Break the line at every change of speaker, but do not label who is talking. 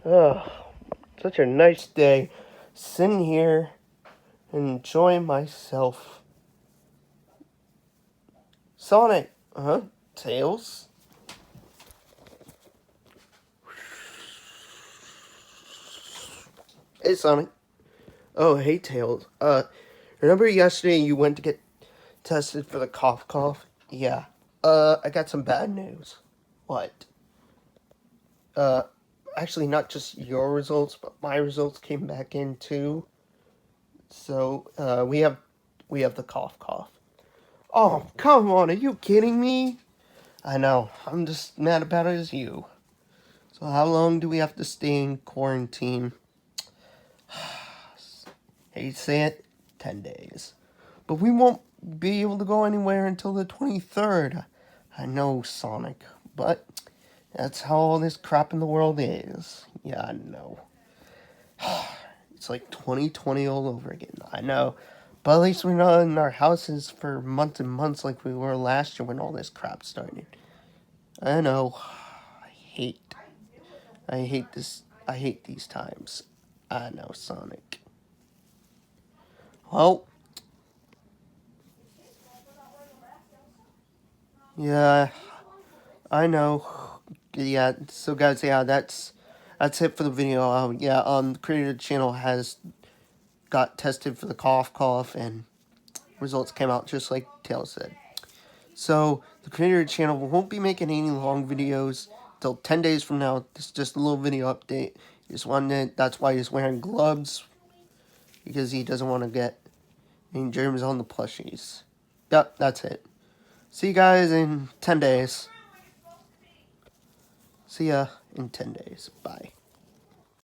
Oh, such a nice day. Sitting here, enjoying myself. Sonic, huh? Tails? Hey, Sonic. Oh, hey, Tails. Remember yesterday you went to get tested for the cough? Yeah. I got some bad news. What? Uh, Actually, not just your results, but my results came back in too. So, we have the cough. Oh, come on, are you kidding me? I know, I'm just mad about it as you. So how long do we have to stay in quarantine? Hate to say it, 10 days. But we won't be able to go anywhere until the 23rd. I know, Sonic, but that's how all this crap in the world is. Yeah, I know. It's like 2020 all over again. I know. But at least we're not in our houses for months and months like we were last year when all this crap started. I know. Hate. I hate this. I hate these times. I know, Sonic. Well, yeah, I know. Yeah, so guys, yeah, that's it for the video. Yeah, the creator of the channel has got tested for the cough, and results came out just like Tails said. So the creator of the channel won't be making any long videos till 10 days from now. This is just a little video update. That's why he's wearing gloves, because he doesn't want to get any germs on the plushies. Yep, that's it. See you guys in 10 days. See ya in 10 days. Bye.